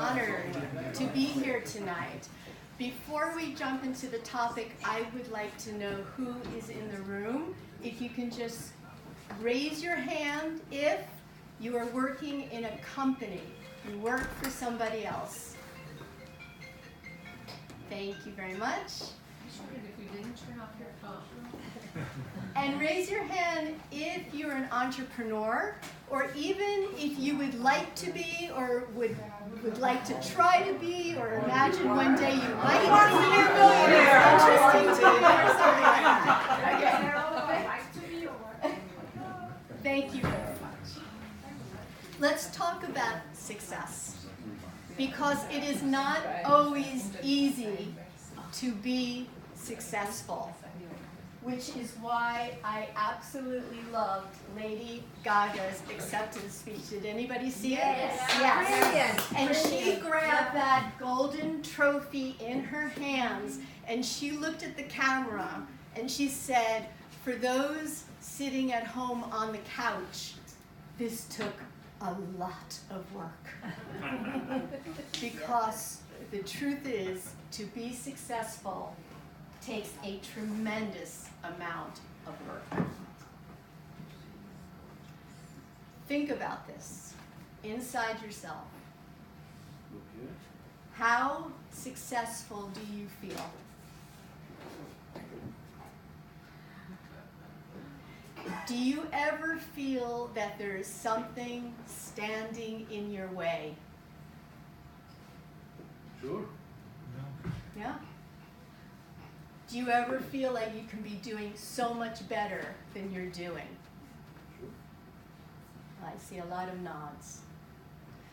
honored to be here tonight. Before we jump into the topic, I would like to know who is in the room. If you can just raise your hand if you are working in a company, you work for somebody else. Thank you very much. If you didn't turn off your phone. And raise your hand if you're an entrepreneur, or even if you would like to be, or would like to try to be, or imagine one day you might be a millionaire. Interesting to you, or something like that. Okay. Thank you very much. Let's talk about success, because it is not always easy to be successful, which is why I absolutely loved Lady Gaga's acceptance speech. Did anybody see it? Yes. And she grabbed that golden trophy in her hands, and she looked at the camera, and she said, for those sitting at home on the couch, this took a lot of work. Because the truth is, to be successful takes a tremendous amount of work. Think about this inside yourself. How successful do you feel? Do you ever feel that there is something standing in your way? Sure. Yeah? Do you ever feel like you can be doing so much better than you're doing? Sure. I see a lot of nods.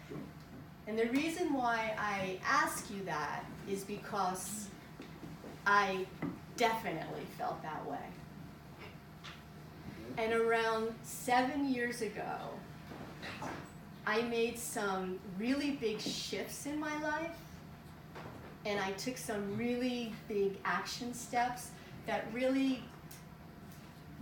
Sure. And the reason why I ask you that is because I definitely felt that way. And around 7 years ago, I made some really big shifts in my life, and I took some really big action steps that really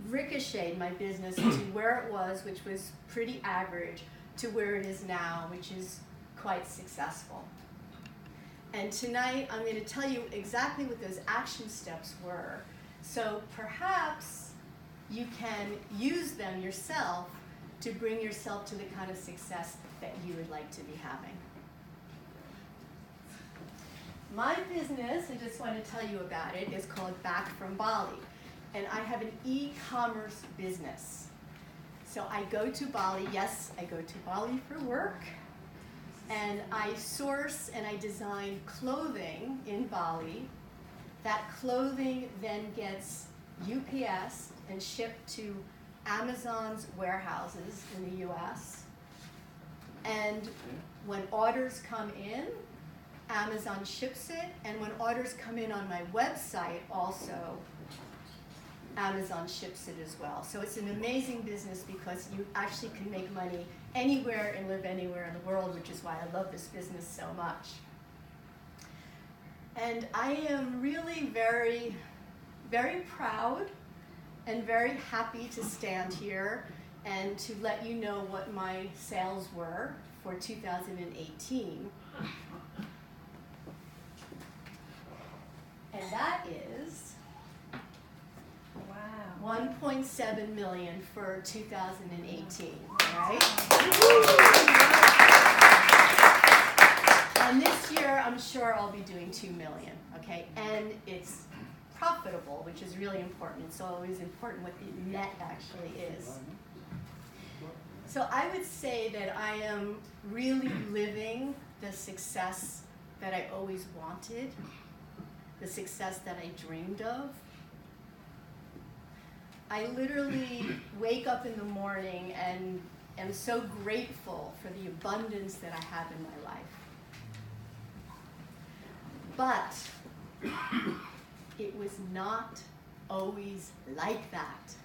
ricocheted my business to where it was, which was pretty average, to where it is now, which is quite successful. And tonight, I'm going to tell you exactly what those action steps were. So perhaps you can use them yourself to bring yourself to the kind of success that you would like to be having. My business, I just want to tell you about it, is called Back from Bali. And I have an e-commerce business. So I go to Bali, yes, I go to Bali for work. And I source and I design clothing in Bali. That clothing then gets UPS and shipped to Amazon's warehouses in the US. And when orders come in, Amazon ships it, and when orders come in on my website also, Amazon ships it as well. So it's an amazing business because you actually can make money anywhere and live anywhere in the world, which is why I love this business so much. And I am really very, very proud and very happy to stand here and to let you know what my sales were for 2018. And that is wow, 1.7 million for 2018, right? And this year, I'm sure I'll be doing 2 million, okay? And it's profitable, which is really important. It's always important what the net actually is. So I would say that I am really living the success that I always wanted, the success that I dreamed of. I literally wake up in the morning and am so grateful for the abundance that I have in my life. But it was not always like that.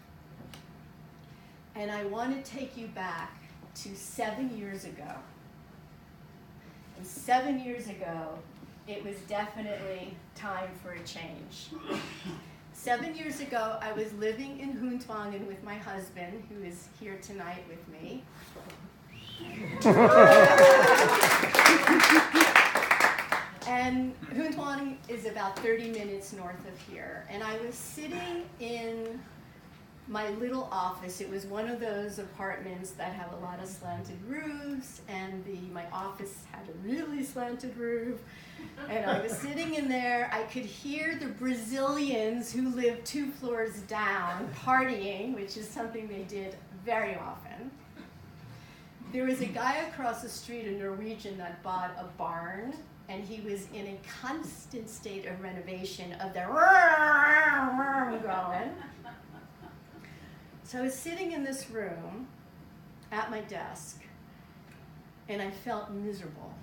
And I want to take you back to 7 years ago. And 7 years ago, it was definitely time for a change. 7 years ago, I was living in Huntwangen with my husband, who is here tonight with me. And Untitled is about 30 minutes north of here. And I was sitting in my little office. It was one of those apartments that have a lot of slanted roofs, and my office had a really slanted roof. And I was sitting in there. I could hear the Brazilians who lived 2 floors down partying, which is something they did very often. There was a guy across the street, a Norwegian, that bought a barn, and he was in a constant state of renovation of the going. So I was sitting in this room at my desk, and I felt miserable.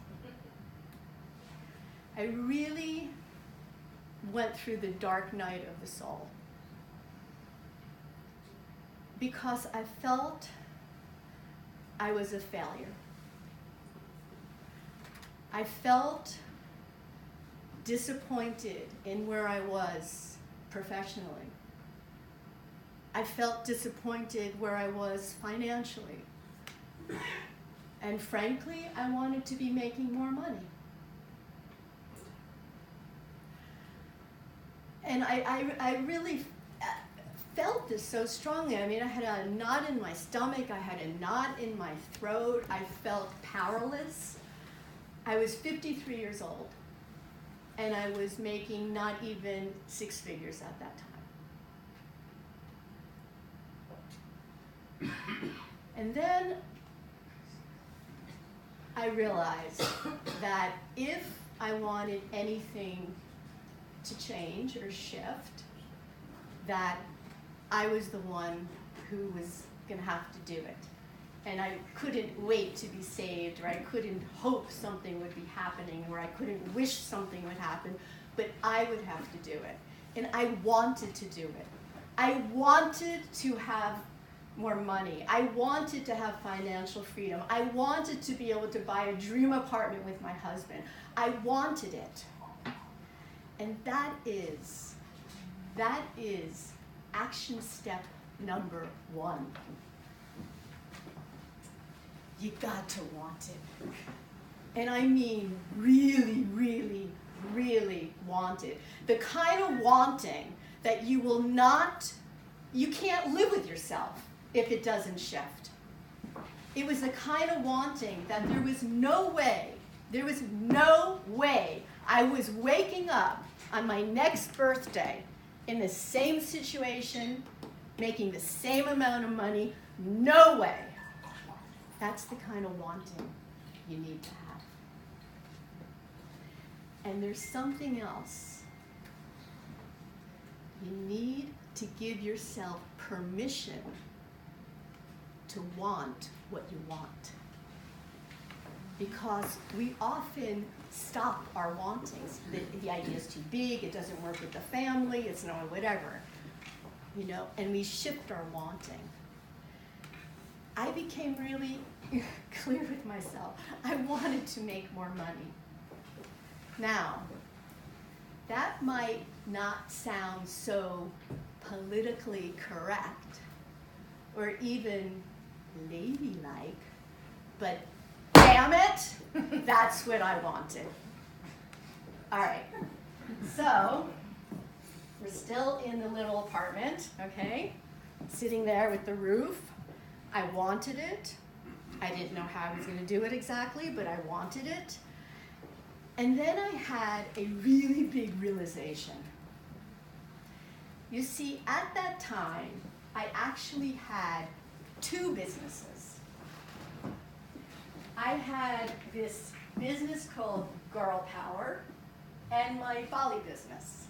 I really went through the dark night of the soul because I felt I was a failure. I felt disappointed in where I was professionally. I felt disappointed where I was financially. And frankly, I wanted to be making more money. And I really felt this so strongly. I mean, I had a knot in my stomach. I had a knot in my throat. I felt powerless. I was 53 years old, and I was making not even 6 figures at that time. And then I realized that if I wanted anything to change or shift, that I was the one who was going to have to do it. And I couldn't wait to be saved, or I couldn't hope something would be happening, or I couldn't wish something would happen, but I would have to do it. And I wanted to do it. I wanted to have more money. I wanted to have financial freedom. I wanted to be able to buy a dream apartment with my husband. I wanted it. And that is action step number 1. You got to want it. And I mean really, really, really want it. The kind of wanting that you can't live with yourself if it doesn't shift. It was the kind of wanting that there was no way I was waking up on my next birthday in the same situation, making the same amount of money. No way. That's the kind of wanting you need to have. And there's something else. You need to give yourself permission to want what you want. Because we often stop our wantings. The idea is too big, it doesn't work with the family, it's no whatever. And we shift our wanting. I became really clear with myself. I wanted to make more money. Now, that might not sound so politically correct or even ladylike, but damn it, that's what I wanted. All right, so we're still in the little apartment, okay? Sitting there with the roof. I wanted it. I didn't know how I was going to do it exactly, but I wanted it. And then I had a really big realization. You see, at that time, I actually had 2 businesses. I had this business called Girl Power and my Bali business.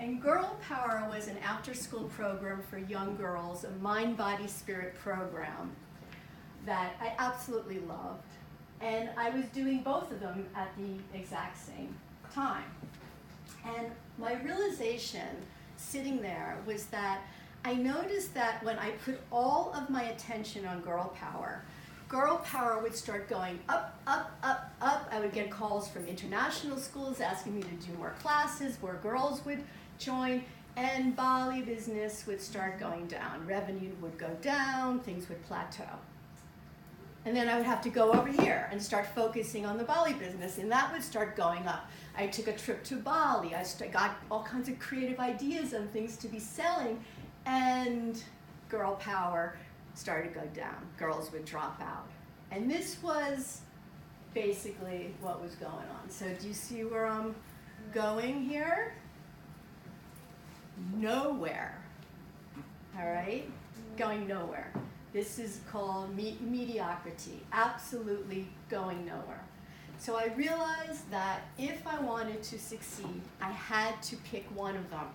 And Girl Power was an after-school program for young girls, a mind, body, spirit program that I absolutely loved. And I was doing both of them at the exact same time. And my realization sitting there was that I noticed that when I put all of my attention on Girl Power would start going up, up, up, up. I would get calls from international schools asking me to do more classes where girls would join, and Bali business would start going down. Revenue would go down, things would plateau. And then I would have to go over here and start focusing on the Bali business, and that would start going up. I took a trip to Bali. I got all kinds of creative ideas and things to be selling, and girl power started to go down. Girls would drop out. And this was basically what was going on. So do you see where I'm going here? Nowhere. All right? Going nowhere. This is called mediocrity. Absolutely going nowhere. So I realized that if I wanted to succeed, I had to pick one of them.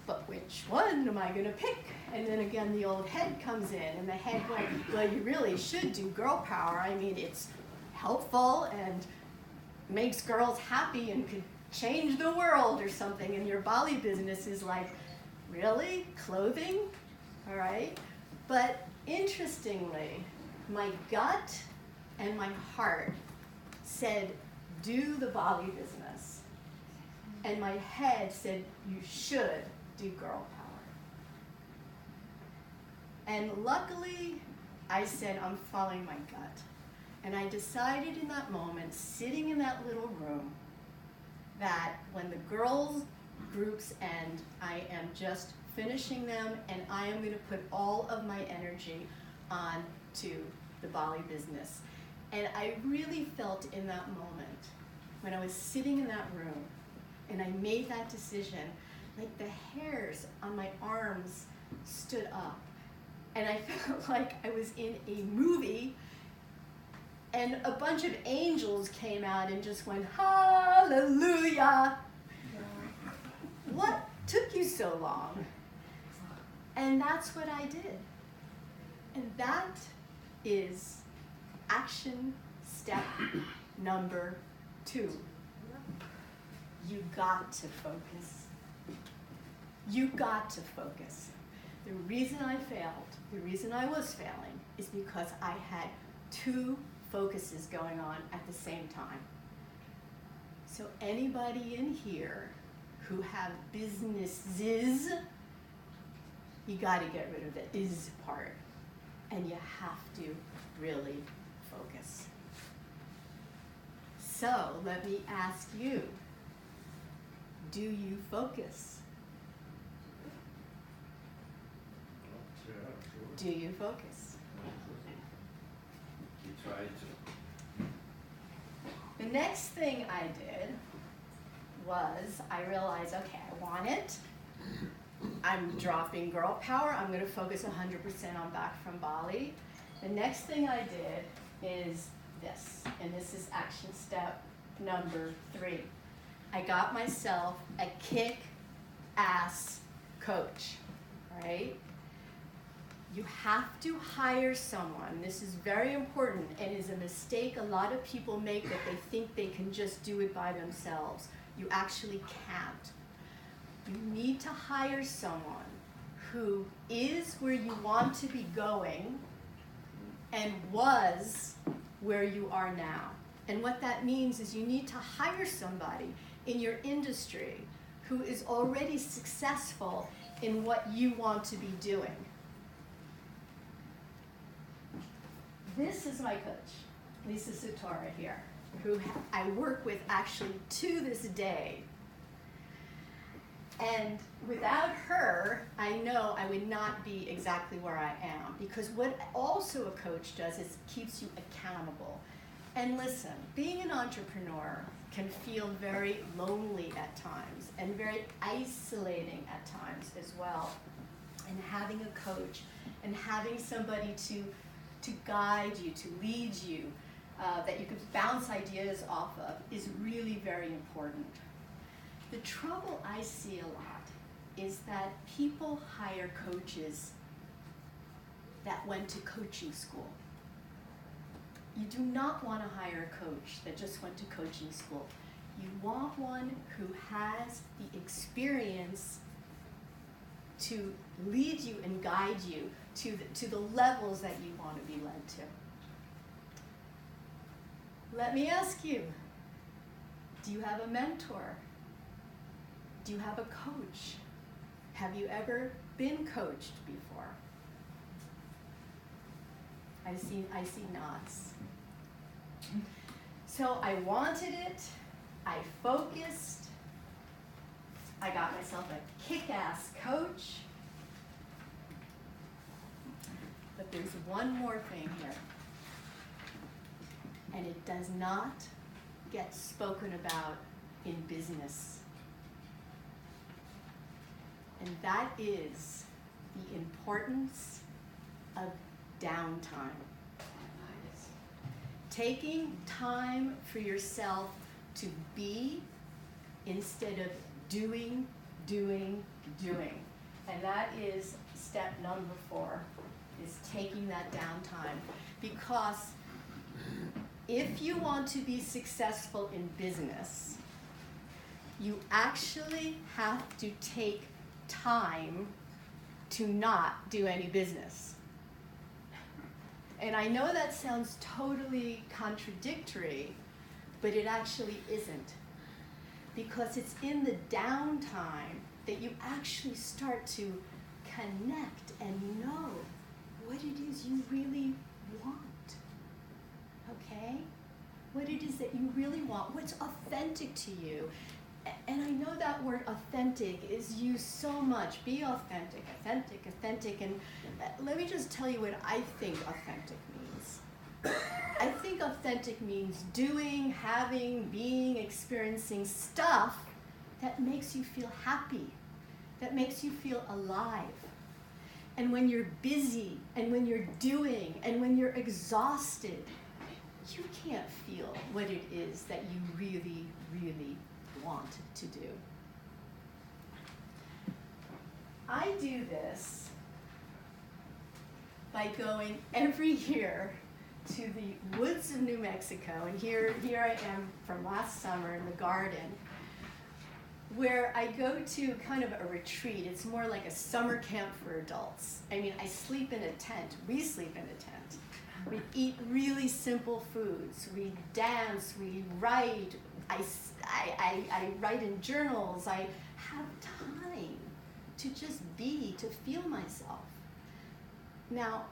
But which one am I going to pick? And then again, the old head comes in, and the head went, well, you really should do girl power. I mean, it's helpful and makes girls happy and could change the world or something. And your Bali business is like, really? Clothing? All right? But interestingly, my gut and my heart said, do the Bali business. And my head said, you should do girl power. And luckily, I said, I'm following my gut. And I decided in that moment, sitting in that little room, that when the girls' groups end, I am just finishing them, and I am going to put all of my energy on to the Bali business. And I really felt in that moment, when I was sitting in that room, and I made that decision, like the hairs on my arms stood up. And I felt like I was in a movie, and a bunch of angels came out and just went, hallelujah. What took you so long? And that's what I did. And that is action step number 2. You got to focus. You got to focus. The reason I failed, the reason I was failing, is because I had 2 focuses going on at the same time. So anybody in here who have businesses, you got to get rid of the is part, and you have to really focus. So let me ask you, do you focus? Yeah, sure. Do you focus? We tried to. The next thing I did was I realized, okay, I want it. I'm dropping girl power. I'm going to focus 100% on back from Bali. The next thing I did is this, and this is action step number 3. I got myself a kick-ass coach, right? You have to hire someone. This is very important, and is a mistake a lot of people make, that they think they can just do it by themselves. You actually can't. You need to hire someone who is where you want to be going and was where you are now. And what that means is you need to hire somebody in your industry who is already successful in what you want to be doing. This is my coach, Lisa Satara here, who I work with actually to this day. And without her, I know I would not be exactly where I am, because what also a coach does is keeps you accountable. And listen, being an entrepreneur can feel very lonely at times and very isolating at times as well. And having a coach and having somebody to guide you, to lead you, that you can bounce ideas off of is really very important. The trouble I see a lot is that people hire coaches that went to coaching school. You do not want to hire a coach that just went to coaching school. You want one who has the experience to lead you and guide you to the levels that you want to be led to. Let me ask you, do you have a mentor? Do you have a coach? Have you ever been coached before? I see nods. So I wanted it, I focused, I got myself a kick-ass coach. But there's one more thing here, and it does not get spoken about in business. And that is the importance of downtime. Taking time for yourself to be instead of doing. And that is step number 4, is taking that downtime. Because if you want to be successful in business, you actually have to take time to not do any business. And I know that sounds totally contradictory, but it actually isn't. Because it's in the downtime that you actually start to connect and know what it is you really want. Okay? What it is that you really want, what's authentic to you. And I know that word authentic is used so much. Be authentic. And let me just tell you what I think authentic means. I think authentic means doing, having, being, experiencing stuff that makes you feel happy, that makes you feel alive. And when you're busy, and when you're doing, and when you're exhausted, you can't feel what it is that you really, really want to do. I do this by going every year to the woods of New Mexico, and here I am from last summer in the garden, where I go to kind of a retreat. It's more like a summer camp for adults. I mean, I sleep in a tent. We sleep in a tent. We eat really simple foods. We dance. We write. I write in journals. I have time to just be, to feel myself. Now,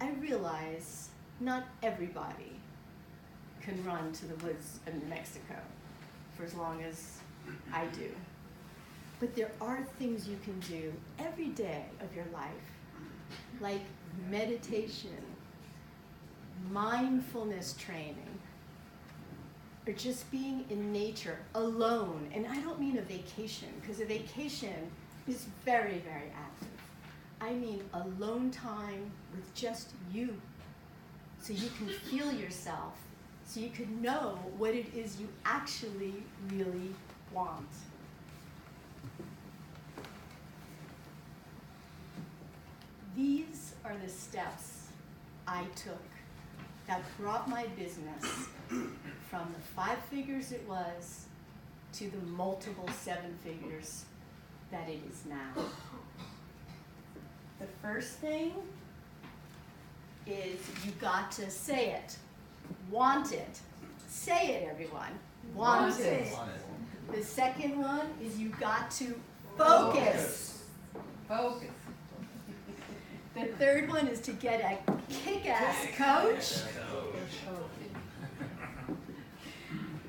I realize not everybody can run to the woods of New Mexico for as long as I do. But there are things you can do every day of your life, like meditation, mindfulness training, or just being in nature alone. And I don't mean a vacation, because a vacation is very, very active. I mean alone time with just you, so you can feel yourself, so you can know what it is you actually really want. These are the steps I took that brought my business from the 5 figures it was to the multiple 7 figures that it is now. The first thing is you got to say it. Want it. Say it, everyone. Want it. The second one is you got to focus. Focus. The third one is to get a kick-ass coach.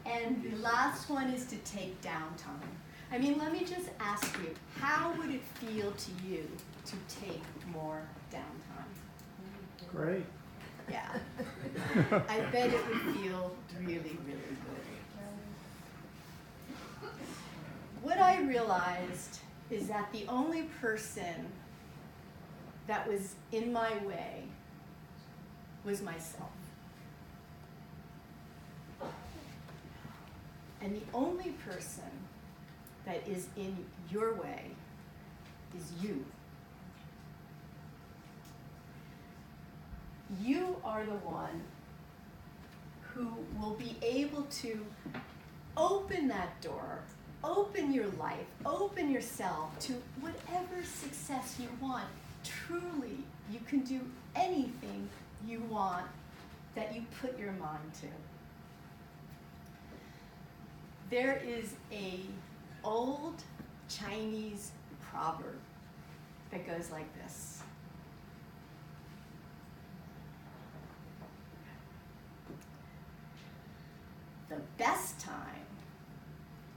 And the last one is to take downtime. I mean, let me just ask you, how would it feel to you to take more downtime? Great. Yeah. I bet it would feel really, really good. What I realized is that the only person that was in my way was myself. And the only person that is in your way is you. You are the one who will be able to open that door, open your life, open yourself to whatever success you want. Truly, you can do anything you want that you put your mind to. There is an old Chinese proverb that goes like this. best time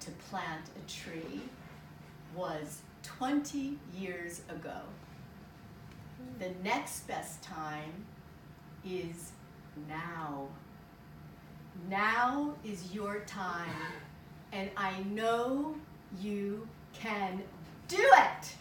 to plant a tree was 20 years ago. The next best time is now. Now is your time, and I know you can do it.